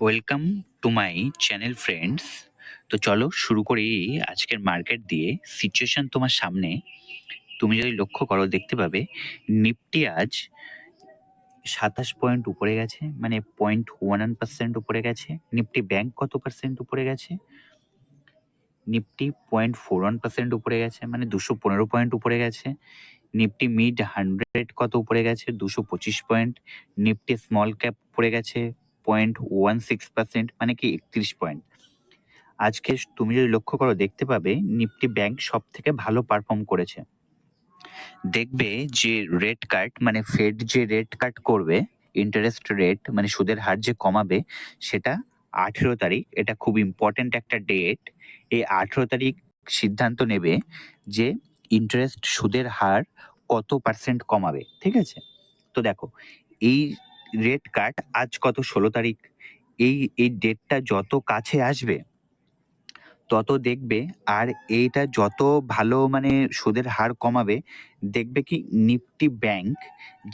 Welcome to my channel friends. তো চলো শুরু করি আজকের মার্কেট দিয়ে। সিচুয়েশন তোমার সামনে, তুমি যদি লক্ষ্য করো দেখতে পাবে নিফটি আজ 27 পয়েন্ট উপরে গেছে, মানে 0.11% উপরে গেছে। নিফটি ব্যাংক কত পার্সেন্ট উপরে গেছে? নিফটি 0.41% উপরে গেছে, মানে 215 পয়েন্ট উপরে গেছে। নিফটি মিড 100 কত উপরে গেছে? 225 পয়েন্ট। নিফটি স্মল ক্যাপ উপরে গেছে 0.16%, মানে কি 31 পয়েন্ট। আজকে তুমি যদি লক্ষ্য করো দেখতে পাবে নিফটি ব্যাংক সব থেকে ভালো পারফর্ম করেছে। দেখবে যে রেট কাট, মানে ফেড যে রেট কাট করবে, ইন্টারেস্ট রেট মানে সুদের হার যে কমাবে, সেটা 18 তারিখ। এটা খুব ইম্পর্টেন্ট একটা ডেট। এই 18 তারিখ সিদ্ধান্ত নেবে যে ইন্টারেস্ট সুদের হার কত পার্সেন্ট কমাবে, ঠিক আছে? তো দেখো, এই রেট কাট আজ কত, 16 তারিখ। এই এই ডেটটা যত কাছে আসবে তত দেখবে, আর এইটা যত ভালো মানে সুদের হার কমাবে, দেখবে কি নিফটি ব্যাংক,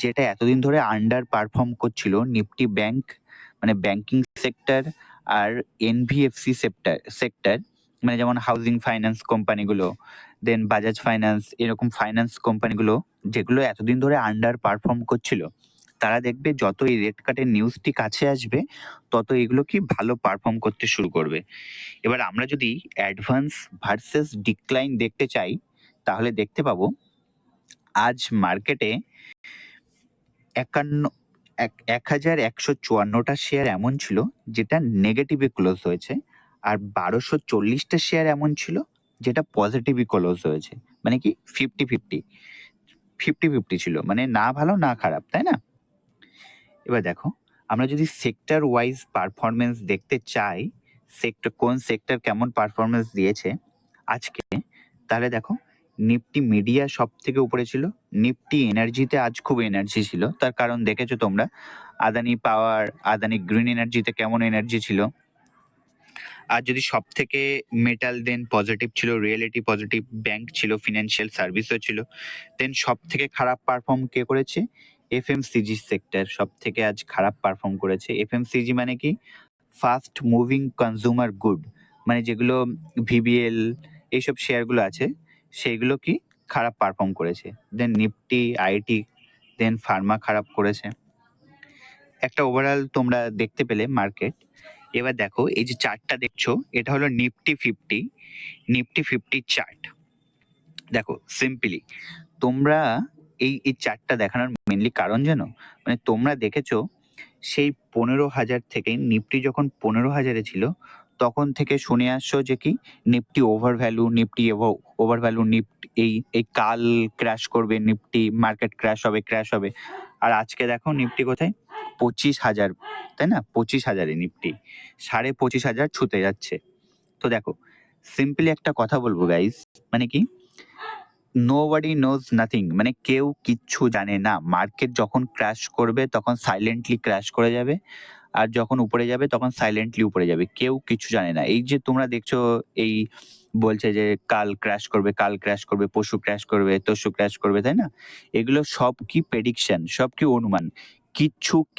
যেটা এতদিন ধরে আন্ডার পারফর্ম করছিল, নিফটি ব্যাংক মানে ব্যাংকিং সেক্টর আর এনবিএফসি সেক্টর, মানে যেমন হাউজিং ফাইন্যান্স কোম্পানিগুলো, দেন বাজাজ ফাইন্যান্স, এরকম ফাইন্যান্স কোম্পানিগুলো যেগুলো এতদিন ধরে আন্ডার পারফর্ম করছিল, তারা দেখবে যত এই রেট কাটের নিউজটি কাছে আসবে তত এগুলো কি ভালো পারফর্ম করতে শুরু করবে। এবার আমরা যদি অ্যাডভান্স ভার্সেস ডিক্লাইন দেখতে চাই, তাহলে দেখতে পাবো আজ মার্কেটে 1154টা শেয়ার এমন ছিল যেটা নেগেটিভে ক্লোজ হয়েছে, আর 1240টা শেয়ার এমন ছিল যেটা পজিটিভে ক্লোজ হয়েছে। মানে কি 50-50 ছিল, মানে না ভালো না খারাপ, তাই না? এবার দেখো, আমরা যদি সেক্টর ওয়াইজ পারফরমেন্স দেখতে চাই, কোন সেক্টর কেমন পারফরমেন্স দিয়েছে আজকে, তাহলে দেখো নিফটি মিডিয়া সব থেকে উপরে ছিল। নিফটি এনার্জিতে আজ খুব এনার্জি ছিল, তার কারণ দেখেছো তোমরা, আদানি পাওয়ার, আদানি গ্রিন এনার্জিতে কেমন এনার্জি ছিল। আর যদি সব থেকে মেটাল, দেন পজিটিভ ছিল রিয়েলিটি পজিটিভ, ব্যাংক ছিল, ফিনান্সিয়াল সার্ভিসও ছিল। দেন সব থেকে খারাপ পারফর্ম কে করেছে? এফএমসিজি সেক্টর সব থেকে আজ খারাপ পারফর্ম করেছে। এফএমসিজি মানে কি? ফাস্ট মুভিং কনজিউমার গুড, মানে যেগুলো ভিবিএল এইসব শেয়ারগুলো আছে, সেইগুলো কি খারাপ পারফর্ম করেছে। দেন নিফটি আইটি, দেন ফার্মা খারাপ করেছে। একটা ওভারঅল তোমরা দেখতে পেলে মার্কেট। এবার দেখো, এই যে চার্টটা দেখছো, এটা হলো নিফটি ফিফটি চার্ট। দেখো সিম্পলি তোমরা এই চার্টটা দেখানোর মেনলি কারণ জানো, মানে তোমরা দেখেছো সেই 15,000 থেকে নিফটি যখন 15,000-এ ছিল, তখন থেকে শুনে আসছো যে কি Nifty over value, Nifty over value, Nifty এই কাল ক্র্যাশ করবে, নিফটি মার্কেট ক্র্যাশ হবে। আর আজকে দেখো নিফটি কোথায়? 25,000, তাই না? 25,000-এ নিফটি 25,500 ছুতে যাচ্ছে। তো দেখো সিম্পলি একটা কথা বলবো গাইস, মানে কি নোবডি নোজ নাথিং, মানে কেউ কিচ্ছু জানে না। মার্কেট যখন ক্র্যাশ করবে তখন সাইলেন্টলি ক্র্যাশ করে যাবে, আর যখন উপরে যাবে তখন সাইলেন্টলি উপরে যাবে, কেউ কিছু জানে না। এই যে তোমরা দেখছো, এই বলছে যে কাল ক্র্যাশ করবে, পরশু ক্র্যাশ করবে, তরশু ক্র্যাশ করবে, তাই না? এগুলো সব কি প্রেডিকশন, সব কি অনুমান,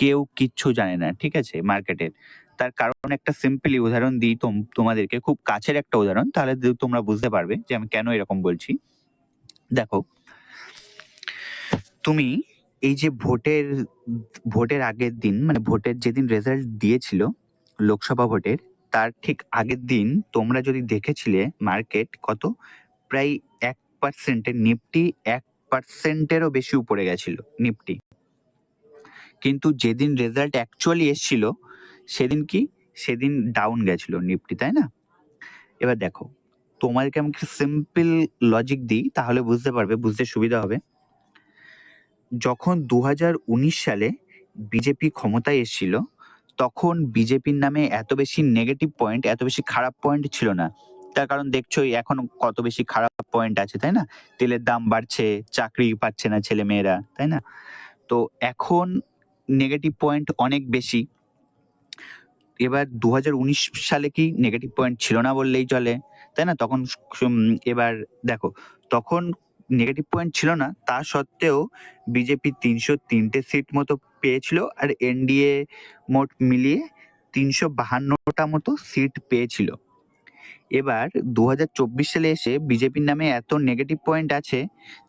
কেউ কিচ্ছু জানে না, ঠিক আছে, মার্কেটের। তার কারণ একটা সিম্পলি উদাহরণ দিই তোমাদেরকে, খুব কাছের একটা উদাহরণ, তাহলে তোমরা বুঝতে পারবে যে আমি কেন এরকম বলছি। দেখো, তুমি এই যে ভোটের আগের দিন, মানে ভোটের যেদিন রেজাল্ট দিয়েছিল লোকসভা ভোটের, তার ঠিক আগের দিন তোমরা যদি দেখেছিলে মার্কেট কত, প্রায় 1%-এর, নিফটি 1%-এরও বেশি উপরে গেছিল নিফটি। কিন্তু যেদিন রেজাল্ট অ্যাকচুয়ালি এসছিল সেদিন ডাউন গেছিল নিফটি, তাই না? এবার দেখো, তোমাদেরকে আমি সিম্পল লজিক দিই, তাহলে বুঝতে পারবে, বুঝতে সুবিধা হবে। যখন 2019 সালে বিজেপি ক্ষমতায় এসেছিল, তখন বিজেপির নামে এত বেশি নেগেটিভ পয়েন্ট, এত বেশি খারাপ পয়েন্ট ছিল না। তার কারণ দেখছোই এখন কত বেশি খারাপ পয়েন্ট আছে, তাই না? তেলের দাম বাড়ছে, চাকরি পাচ্ছে না ছেলে মেয়েরা, তাই না? তো এখন নেগেটিভ পয়েন্ট অনেক বেশি। এবার 2019 সালে কি নেগেটিভ পয়েন্ট ছিল না বললেই চলে, তাই না? তখন এবার দেখো, তখন নেগেটিভ পয়েন্ট ছিল না, তা সত্ত্বেও বিজেপি 303টে সিট মতো পেয়েছিল, আর এনডিএ মোট মিলিয়ে 352টা মতো সিট পেয়েছিল। এবার 2024 সালে এসে বিজেপির নামে এত নেগেটিভ পয়েন্ট আছে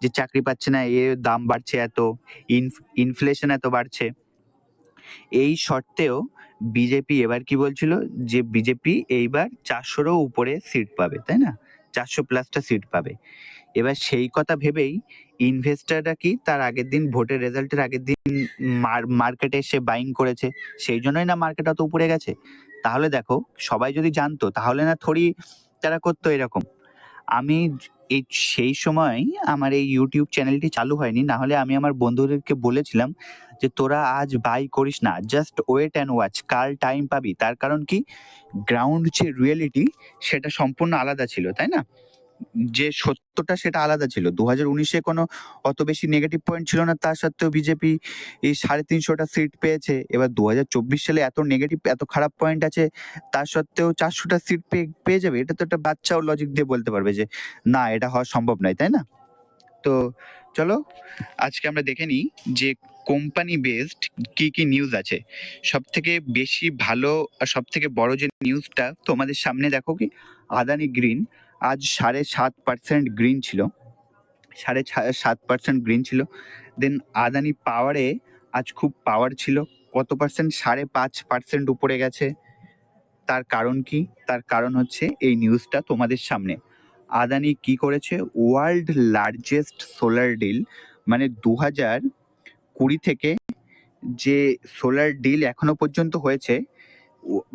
যে চাকরি পাচ্ছে না, দাম বাড়ছে এত, ইনফ্লেশন এত বাড়ছে। এই সত্ত্বেও বিজেপি এবার কি বলছিল যে বিজেপি এইবার 400রও উপরে সিট পাবে, তাই না? 400+টা সিট পাবে। এবার সেই কথা ভেবেই ইনভেস্টররা কি তার আগের দিন, ভোটের রেজাল্টের আগের দিন মার্কেটে এসে বাইং করেছে, সেই জন্যই না মার্কেট অত উপরে গেছে। তাহলে দেখো, সবাই যদি জানতো তাহলে না থোড়ি তারা করতো এরকম। আমি এই সেই সময় আমার এই ইউটিউব চ্যানেলটি চালু হয়নি, না হলে আমি আমার বন্ধুদেরকে বলেছিলাম যে তোরা আজ বাই করিস না, জাস্ট ওয়েট অ্যান্ড ওয়াচ, কাল টাইম পাবি। তার কারণ কি, গ্রাউন্ড যে রিয়েলিটি সেটা সম্পূর্ণ আলাদা ছিল, তাই না? যে সত্যটা সেটা আলাদা ছিল। 2019-এ কোনো অত বেশি নেগেটিভ পয়েন্ট ছিল না, তা সত্ত্বেও বিজেপি এই 350টা সিট পেয়েছে। এবার 2024 সালে এত নেগেটিভ, এত খারাপ পয়েন্ট আছে, তা সত্ত্বেও 400টা সিট পেয়ে যাবে। এটা তো একটা বাচ্চাও লজিক দিয়ে বলতে পারবে যে না, এটা হওয়া সম্ভব নয়, তাই না? তো চলো আজকে আমরা দেখে নিই যে কোম্পানি বেসড কি কি নিউজ আছে। সব থেকে বেশি ভালো আর সব থেকে বড় যে নিউজটা তোমাদের সামনে দেখো, কি আদানি গ্রিন আজ 7.5% গ্রিন ছিল, 7.5% গ্রিন ছিল। দেন আদানি পাওয়ারে আজ খুব পাওয়ার ছিল, কত পার্সেন্ট, 5.5% উপরে গেছে। তার কারণ কি? তার কারণ হচ্ছে এই নিউজটা তোমাদের সামনে। আদানি কি করেছে, ওয়ার্ল্ড লার্জেস্ট সোলার ডিল, মানে 2020 থেকে যে সোলার ডিল এখনো পর্যন্ত হয়েছে,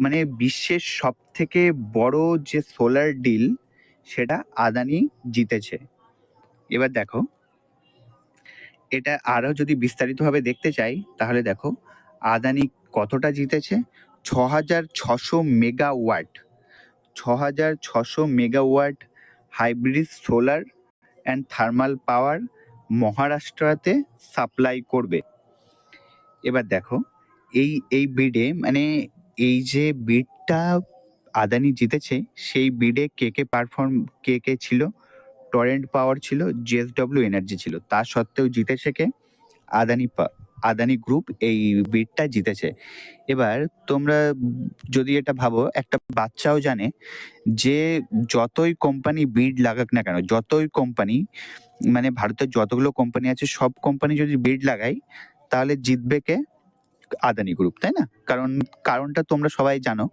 মানে বিশ্বের সব থেকে বড় যে সোলার ডিল সেটা আদানি জিতেছে। এবার দেখো, এটা আরো যদি বিস্তারিতভাবে দেখতে চাই তাহলে দেখো আদানি কতটা জিতেছে। 6,600 megawatt, 6,600 megawatt hybrid solar and thermal power মহারাষ্ট্রতে সাপ্লাই করবে। এবার দেখো এই বিডে, মানে এই যে বিডটা আদানি জিতেছে, সেই বিডে কে কে ছিল, টরেন্ট পাওয়ার ছিল, জেএসডব্লিউ এনার্জি ছিল। তা সত্ত্বেও জিতেছে কে? আদানি গ্রুপ এই বিডটা জিতেছে। এবার তোমরা যদি এটা ভাবো, একটা বাচ্চাও জানে যে যতই কোম্পানি বিড লাগাক না কেন, যতই কোম্পানি, মানে ভারতের যতগুলো কোম্পানি আছে সব কোম্পানি যদি বিড লাগায়, তাহলে জিতবে কে? আদানি গ্রুপ, তাই না? কারণটা তোমরা সবাই জানো।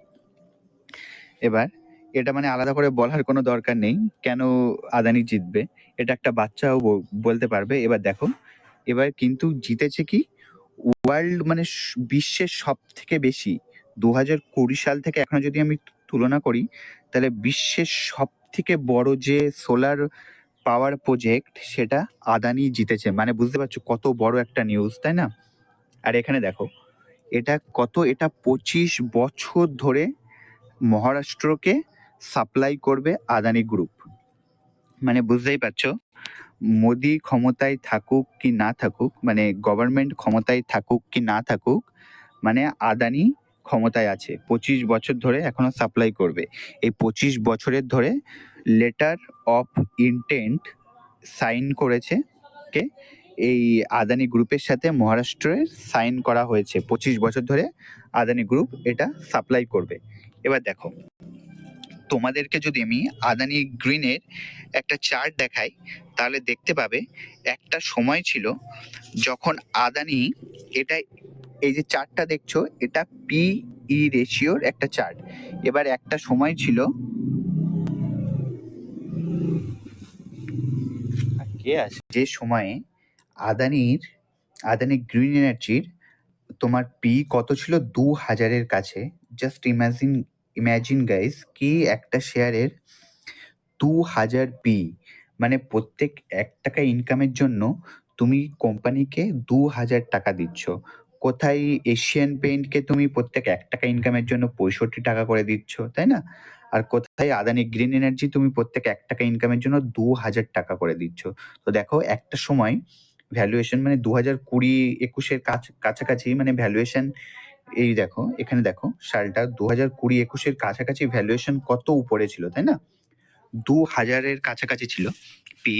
এবার এটা মানে আলাদা করে বলার কোনো দরকার নেই কেন আদানি জিতবে, এটা একটা বাচ্চাও বলতে পারবে। এবার দেখো, এবার কিন্তু জিতেছে কি, ওয়ার্ল্ড মানে বিশ্বের সব থেকে বেশি, 2020 সাল থেকে এখনো যদি আমি তুলনা করি, তাহলে বিশ্বের সব থেকে বড় যে সোলার পাওয়ার প্রজেক্ট সেটা আদানি জিতেছে। মানে বুঝতে পারছো কত বড় একটা নিউজ, তাই না? আর এখানে দেখো এটা কত, এটা 25 বছর ধরে মহারাষ্ট্রকে সাপ্লাই করবে আদানি গ্রুপ। মানে বুঝতেই পারছো, মোদি ক্ষমতায় থাকুক কি না থাকুক, মানে গভর্নমেন্ট ক্ষমতায় থাকুক কি না থাকুক, মানে আদানি ক্ষমতায় আছে, 25 বছর ধরে এখনো সাপ্লাই করবে। এই 25 বছরের ধরে লেটার অফ ইন্টেন্ট সাইন করেছে কে? এই আদানি গ্রুপের সাথে মহারাষ্ট্রে সাইন করা হয়েছে, 25 বছর ধরে আদানি গ্রুপ এটা সাপ্লাই করবে। এবার দেখো, তোমাদেরকে যদি আমি আদানি গ্রিনের একটা চার্ট দেখাই, তাহলে দেখতে পাবে একটা সময় ছিল যখন আদানি, এটা এই যে চার্টটা দেখছো, এটা পিই রেশিওর একটা চার্ট। এবার একটা সময় ছিল, কে আছে, যে সময়ে আদানি গ্রিন এনার্জির তোমার পি কত ছিল, 2,000-এর কাছে। জাস্ট ইমাজিন গাইস, কি একটা শেয়ারের 2,000 পি, মানে প্রত্যেক 1 টাকা ইনকামের জন্য তুমি কোম্পানিকে 2,000 টাকা দিচ্ছ। কোথায় এশিয়ান পেইন্টকে তুমি প্রত্যেক 1 টাকা ইনকামের জন্য 65 টাকা করে দিচ্ছ, তাই না? আর কোথায় আদানি গ্রিন এনার্জি তুমি প্রত্যেক 1 টাকা ইনকামের জন্য 2,000 টাকা করে দিচ্ছ। তো দেখো একটা সময় ভ্যালুয়েশন, মানে 2020-21-এর কাছাকাছি, মানে ভ্যালুয়েশন, এই দেখো এখানে দেখো সালটা 2020-21-এর কাছাকাছি ভ্যালুয়েশন কত উপরে ছিল, তাই না? 2,000-এর কাছাকাছি ছিল পি।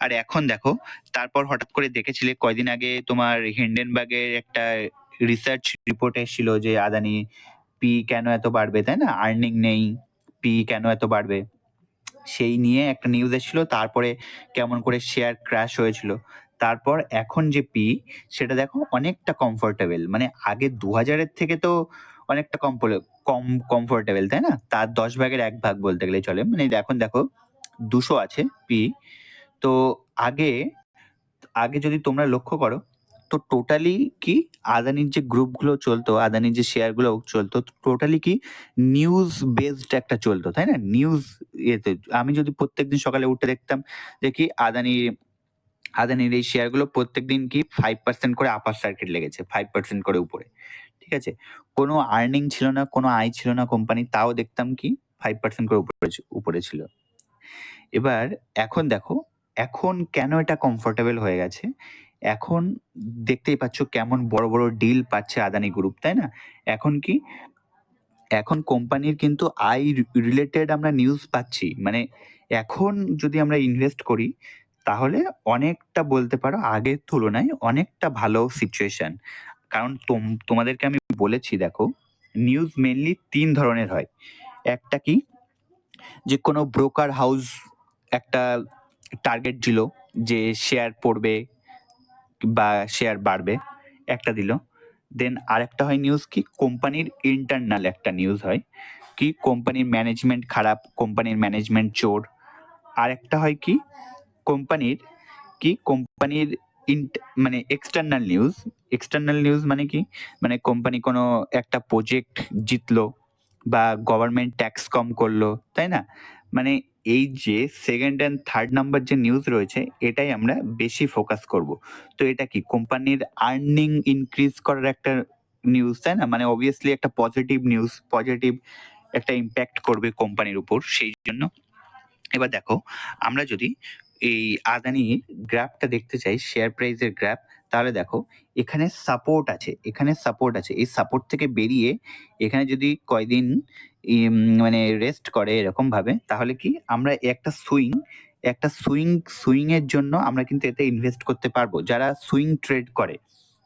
আর এখন দেখো, তারপর হঠাৎ করে দেখেছিলে কয়দিন আগে তোমার হিন্ডেনবার্গের একটা রিসার্চ রিপোর্ট এসেছিল যে আদানি পি কেন এত বাড়বে, তাই না? আর্নিং নেই, পি কেন এত বাড়বে, সেই নিয়ে একটা নিউজ এসেছিল। তারপরে কেমন করে শেয়ার ক্র্যাশ হয়েছিল। তারপর এখন যে পি, সেটা দেখো অনেকটা কমফোর্টেবল, মানে আগে 2000-এর থেকে তো অনেকটা কম কমফোর্টেবল, তাই না? তার 10 ভাগের 1 ভাগ বলতে গেলে চলে। মানে এখন দেখো 200 আছে পি। তো আগে আগে যদি তোমরা লক্ষ্য করো, তো টোটালি কি আদানির যে গ্রুপগুলো চলতো, আদানির যে শেয়ারগুলো চলতো, টোটালি কি নিউজ বেসড একটা চলতো, তাই না? নিউজ ইয়েতে আমি যদি প্রত্যেকদিন সকালে উঠে দেখতাম যে কি আদানির এই শেয়ারগুলো প্রত্যেকদিন কি 5% করে আপার সার্কিট লেগেছে, 5% করে উপরে, ঠিক আছে? কোনো আর্নিং ছিল না, কোনো আয় ছিল না কোম্পানি, তাও দেখতাম কি 5% করে উপরে ছিল। এবার এখন দেখো, এখন কেন এটা কমফোর্টেবল হয়ে গেছে, এখন দেখতেই পাচ্ছ কেমন বড় বড় ডিল পাচ্ছে আদানি গ্রুপ, তাই না? এখন কি, এখন কোম্পানির কিন্তু আই রিলেটেড আমরা নিউজ পাচ্ছি। মানে এখন যদি আমরা ইনভেস্ট করি, তাহলে অনেকটা বলতে পারো আগের তুলনায় অনেকটা ভালো সিচুয়েশন। কারণ তোমাদেরকে আমি বলেছি, দেখো নিউজ মেনলি 3 ধরনের হয়। একটা কি, যে কোনো ব্রোকার হাউস একটা টার্গেট দিল যে শেয়ার পড়বে বা শেয়ার বাড়বে, একটা দিল। দেন আরেকটা হয় নিউজ কি, কোম্পানির ইন্টারনাল একটা নিউজ হয় কি কোম্পানির ম্যানেজমেন্ট খারাপ, কোম্পানির ম্যানেজমেন্ট চোর। আরেকটা হয় কি কোম্পানির মানে এক্সটার্নাল নিউজ মানে কি, মানে কোম্পানি কোনো একটা প্রজেক্ট জিতলো বা গভর্নমেন্ট ট্যাক্স কম করলো, তাই না? মানে এই যে সেকেন্ড অ্যান্ড থার্ড নাম্বার যে নিউজ রয়েছে, এটাই আমরা বেশি ফোকাস করব। তো এটা কি কোম্পানির আর্নিং ইনক্রিজ করার একটা নিউজ, তাই না? মানে অবভিয়াসলি একটা পজিটিভ নিউজ, পজিটিভ একটা ইম্প্যাক্ট করবে কোম্পানির উপর, সেই জন্য। এবার দেখো, আমরা যদি এই আদানির গ্রাফটা দেখতে চাই, শেয়ার প্রাইসের গ্রাফ, তাহলে দেখো এখানে সাপোর্ট আছে, এই সাপোর্ট থেকে বেরিয়ে এখানে যদি কয়দিন মানে রেস্ট করে এরকম ভাবে, তাহলে কি আমরা একটা সুইং এর জন্য আমরা কিন্তু এতে ইনভেস্ট করতে পারবো, যারা সুইং ট্রেড করে।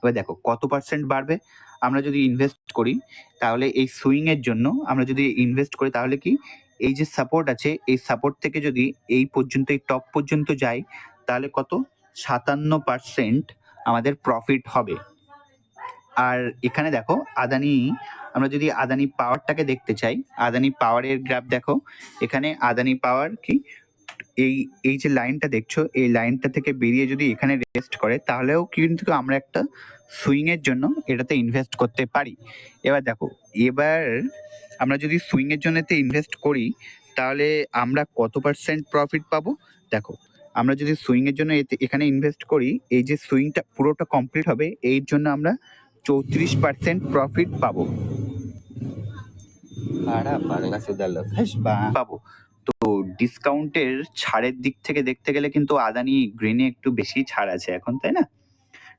এবার দেখো কত পার্সেন্ট বাড়বে আমরা যদি ইনভেস্ট করি, তাহলে এই সুইং এর জন্য আমরা যদি ইনভেস্ট করি, তাহলে কি এই যে সাপোর্ট আছে, এই সাপোর্ট থেকে যদি এই পর্যন্ত, এই টপ পর্যন্ত যাই, তাহলে কত 57% আমাদের প্রফিট হবে। আর এখানে দেখো আদানি, আমরা যদি আদানি পাওয়ারটাকে দেখতে চাই, আদানি পাওয়ারের গ্রাফ দেখো, এখানে আদানি পাওয়ার কি এই যে লাইনটা দেখছো, এই লাইনটা থেকে বেরিয়ে যদি এখানে রেস্ট করে, তাহলেও কিন্তু আমরা একটা সুইং এর জন্য এটাতে ইনভেস্ট করতে পারি। এবার দেখো, এবার আমরা যদি সুইং এর জন্য ইনভেস্ট করি, তাহলে আমরা কত পার্সেন্ট প্রফিট পাবো? দেখো, আমরা যদি সুইং এর জন্য এখানে ইনভেস্ট করি, এই যে সুইংটা পুরোটা কমপ্লিট হবে, এর জন্য আমরা 34% প্রফিট পাবো। পাবো। তো ডিসকাউন্টের ছাড়ের দিক থেকে দেখতে গেলে কিন্তু আদানি গ্রিনে একটু বেশি ছাড় আছে এখন, তাই না?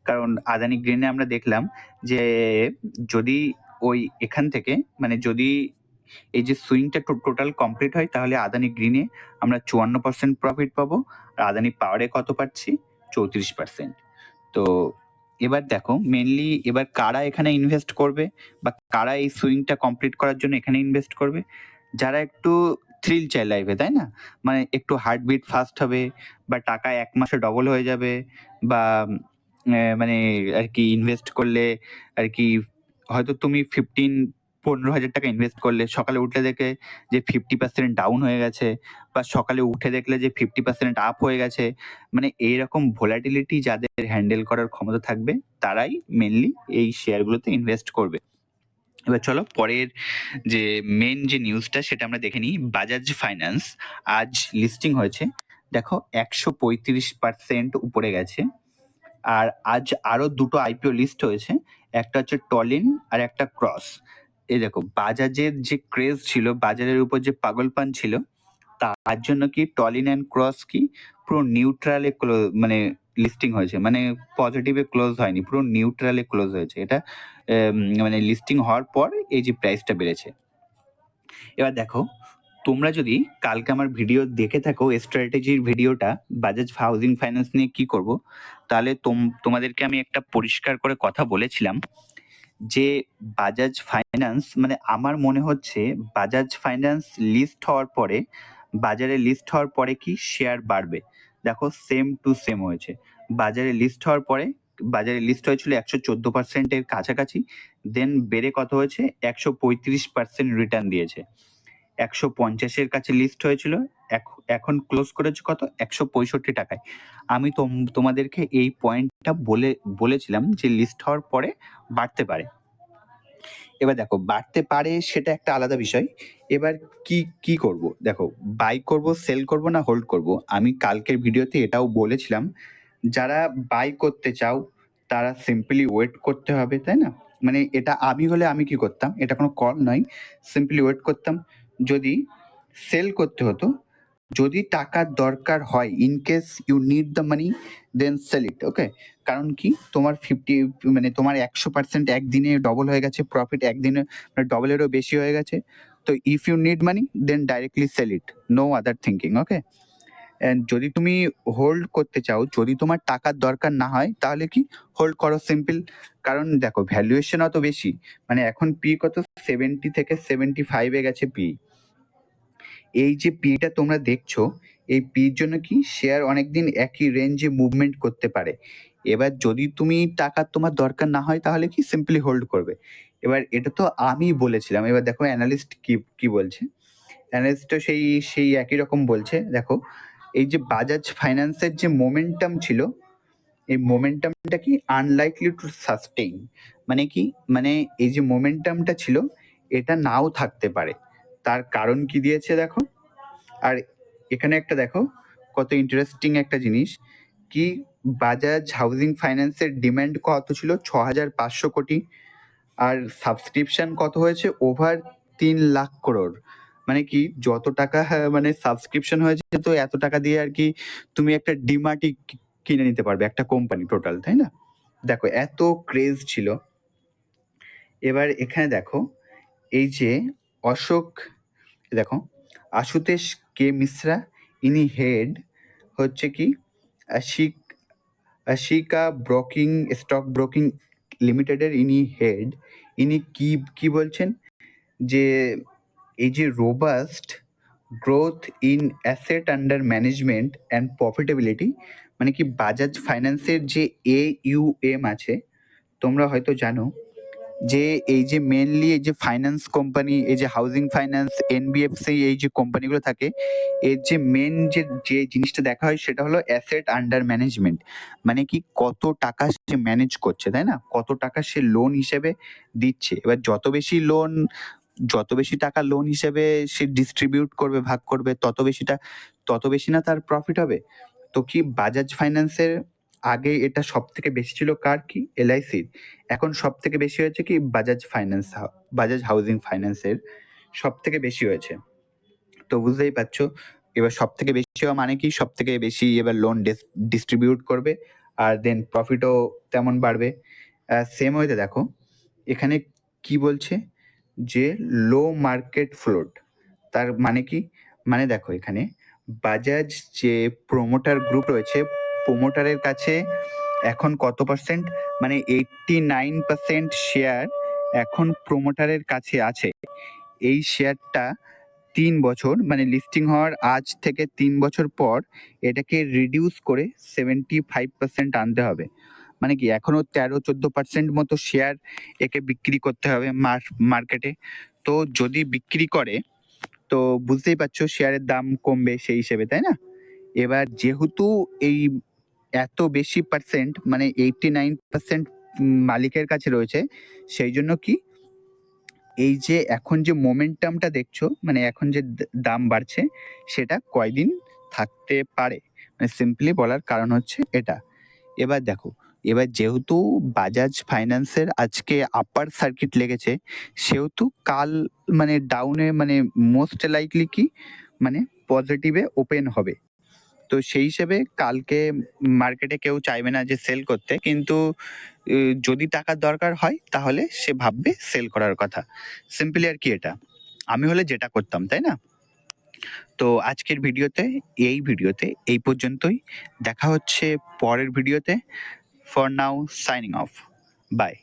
কারণ আদানি গ্রিনে আমরা দেখলাম যে যদি ওই এখান থেকে, মানে যদি এই যে সুইংটা টোটাল কমপ্লিট হয়, তাহলে আদানি গ্রিনে আমরা 54% প্রফিট পাবো, আর আদানি পাওয়ারে কত পাচ্ছি? 34%। তো এবার দেখো মেনলি এবার কারা এখানে ইনভেস্ট করবে বা কারা এই সুইংটা কমপ্লিট করার জন্য এখানে ইনভেস্ট করবে? যারা একটু থ্রিল চায় লাইফে, তাই না? মানে একটু হার্টবিট ফাস্ট হবে, বা টাকা 1 মাসে ডবল হয়ে যাবে, বা মানে আর কি ইনভেস্ট করলে আর কি, হয়তো তুমি 15,000 টাকা ইনভেস্ট করলে, সকালে উঠলে দেখে যে 50% ডাউন হয়ে গেছে, বা সকালে উঠে দেখলে যে 50% আপ হয়ে গেছে। মানে এইরকম ভোলাটিলিটি যাদের হ্যান্ডেল করার ক্ষমতা থাকবে, তারাই মেনলি এই শেয়ারগুলোতে ইনভেস্ট করবে। এবার চলো পরের যে মেন যে নিউজটা, সেটা আমরা দেখে নিই। বাজাজ ফাইন্যান্স আজ লিস্টিং হয়েছে, দেখো 135% উপরে গেছে। আর আজ আরো দুটো আইপিও লিস্ট হয়েছে, একটা হচ্ছে টলিন আর একটা ক্রস। এই দেখো, বাজাজের যে ক্রেজ ছিল, বাজারের উপর যে পাগলপান ছিল, তার জন্য কি টলিন অ্যান্ড ক্রস কি পুরো নিউট্রালে মানে লিস্টিং হয়েছে, মানে পজিটিভে ক্লোজ হয়নি, পুরো নিউট্রালে ক্লোজ হয়েছে। এটা মানে লিস্টিং হওয়ার পর এই যে প্রাইসটা বেড়েছে। এবার দেখো, তোমরা যদি কালকে আমার ভিডিও দেখে থাকো, স্ট্র্যাটেজির ভিডিওটা বাজাজ হাউজিং ফাইন্যান্স নিয়ে কি করব, তাহলে তোমাদেরকে আমি একটা পরিষ্কার করে কথা বলেছিলাম যে বাজাজ ফাইন্যান্স মানে আমার মনে হচ্ছে বাজাজ ফাইন্যান্স লিস্ট হওয়ার পরে, বাজারে লিস্ট হওয়ার পরে কি শেয়ার বাড়বে। দেখো সেম টু সেম হয়েছে। বাজারে লিস্ট হওয়ার পরে, বাজারে লিস্ট হয়েছিল 114% কাছাকাছি, দেন বেড়ে কত হয়েছে 135% রিটার্ন দিয়েছে। 150-এর কাছে লিস্ট হয়েছিল, এখন ক্লোজ করেছে কত 165 টাকায়। আমি তোমাদেরকে এই পয়েন্টটা বলেছিলাম যে লিস্ট হওয়ার পরে বাড়তে পারে। এবার দেখো বাড়তে পারে সেটা একটা আলাদা বিষয়। এবার কি করব, দেখো বাই করব, সেল করব না হোল্ড করব। আমি কালকের ভিডিওতে এটাও বলেছিলাম, যারা বাই করতে চাও তারা সিম্পলি ওয়েট করতে হবে, তাই না? মানে এটা আমি হলে আমি কি করতাম, এটা কোনো কল নয়, সিম্পলি ওয়েট করতাম। যদি সেল করতে হতো, যদি টাকার দরকার হয়, in case you need the money, then sell it, okay. কারণ কি তোমার 50 মানে তোমার 100% একদিনে ডবল হয়ে গেছে, প্রফিট একদিনে মানে ডবলেরও বেশি হয়ে গেছে। তো if you need money then directly sell it, no other thinking, okay. And যদি তুমি হোল্ড করতে চাও, যদি তোমার টাকার দরকার না হয়, তাহলে কি হোল্ড করো সিম্পল। কারণ দেখো ভ্যালুয়েশন অত বেশি, মানে এখন পি কত 70 থেকে 75-এ গেছে পি। এই যে পিটা তোমরা দেখছো, এই পির জন্য কি শেয়ার অনেকদিন একই রেঞ্জে মুভমেন্ট করতে পারে। এবার যদি তুমি টাকা তোমার দরকার না হয়, তাহলে কি সিম্পলি হোল্ড করবে। এবার এটা তো আমি বলেছিলাম, এবার দেখো অ্যানালিস্ট কি বলছে। অ্যানালিস্টও সেই একই রকম বলছে। দেখো এই যে বাজাজ ফাইন্যান্সের যে মোমেন্টাম ছিল, এই মোমেন্টামটা কি আনলাইকলি টু সাস্টেইন। মানে কি, মানে এই যে মোমেন্টামটা ছিল এটা নাও থাকতে পারে। তার কারণ কি দিয়েছে দেখো। আর এখানে একটা দেখো কত ইন্টারেস্টিং একটা জিনিস, কি বাজাজ হাউজিং ফাইন্যান্সের ডিমান্ড কত ছিল 6,500 কোটি, আর সাবস্ক্রিপশন কত হয়েছে ওভার 3 লাখ করোড়। মানে কি যত টাকা মানে সাবস্ক্রিপশন হয়েছে, তো এত টাকা দিয়ে আর কি তুমি একটা ডিমার্টই কিনে নিতে পারবে, একটা কোম্পানি টোটাল, তাই না? দেখো এত ক্রেজ ছিল। এবার এখানে দেখো এই যে অশোক, দেখো আশুতোষ কে মিশ্রা, ইনি হেড হচ্ছে কি আশিকা ব্রোকিং স্টক ব্রোকিং লিমিটেডের ইনি হেড। ইনি কি বলছেন যে এই যে robust growth in asset under management and profitability, মানে কি বাজাজ ফাইন্যান্সের যে AUM আছে, তোমরা হয়তো জানো যে এই যে মেনলি এই যে ফাইন্যান্স কোম্পানি, এই যে হাউজিং ফাইন্যান্স, NBFC, এই যে কোম্পানিগুলো থাকে, এর যে মেন যে জিনিসটা দেখা হয় সেটা হলো অ্যাসেট আন্ডার ম্যানেজমেন্ট। মানে কি কত টাকা সে ম্যানেজ করছে, তাই না? কত টাকা সে লোন হিসেবে দিচ্ছে। এবার যত বেশি টাকা লোন হিসেবে সে ডিস্ট্রিবিউট করবে, ভাগ করবে, তত বেশি না তার প্রফিট হবে। তো কি বাজাজ ফাইন্যান্সের আগে এটা সব থেকে বেশি ছিল কার, কি LICর। এখন সব থেকে বেশি হয়েছে কি বাজাজ হাউজিং ফাইন্যান্সের সব থেকে বেশি হয়েছে। তো বুঝতেই পারছো, এবার সব থেকে বেশি হওয়া মানে কি সব থেকে বেশি এবার লোন ডিস্ট্রিবিউট করবে, আর দেন প্রফিটও তেমন বাড়বে। সেম হয়েছে দেখো এখানে কি বলছে যে লো মার্কেট ফ্লোট। তার মানে কি, মানে দেখো এখানে বাজাজ যে প্রোমোটার গ্রুপ রয়েছে, প্রোমোটারের কাছে এখন কত পার্সেন্ট, মানে 89% শেয়ার এখন প্রোমোটারের কাছে আছে। এই শেয়ারটা 3 বছর মানে লিস্টিং হওয়ার আজ থেকে 3 বছর পর এটাকে রিডিউস করে 75% আনতে হবে। মানে কি এখনো 13-14% মতো শেয়ার একে বিক্রি করতে হবে মার্কেটে। তো যদি বিক্রি করে, তো বুঝতেই পারছো শেয়ারের দাম কমবে সেই হিসেবে, তাই না? এবার যেহেতু এই এত বেশি পার্সেন্ট মানে 89% মালিকের কাছে রয়েছে, সেই জন্য কি এই যে এখন যে মোমেন্টামটা দেখছো, মানে এখন যে দাম বাড়ছে, সেটা কয়দিন থাকতে পারে, মানে সিম্পলি বলার কারণ হচ্ছে এটা। এবার দেখো, এবার যেহেতু বাজাজ ফাইন্যান্সের আজকে আপার সার্কিট লেগেছে, সেহেতু কাল মানে ডাউনে মানে মোস্ট লাইকলি কি মানে পজিটিভে ওপেন হবে। তো সেই হিসেবে কালকে মার্কেটে কেউ চাইবে না যে সেল করতে, কিন্তু যদি টাকার দরকার হয় তাহলে সে ভাববে সেল করার কথা। সিম্পলি আর কি এটা আমি হলে যেটা করতাম, তাই না? তো আজকের ভিডিওতে এই পর্যন্তই। দেখা হচ্ছে পরের ভিডিওতে। For now signing off, by.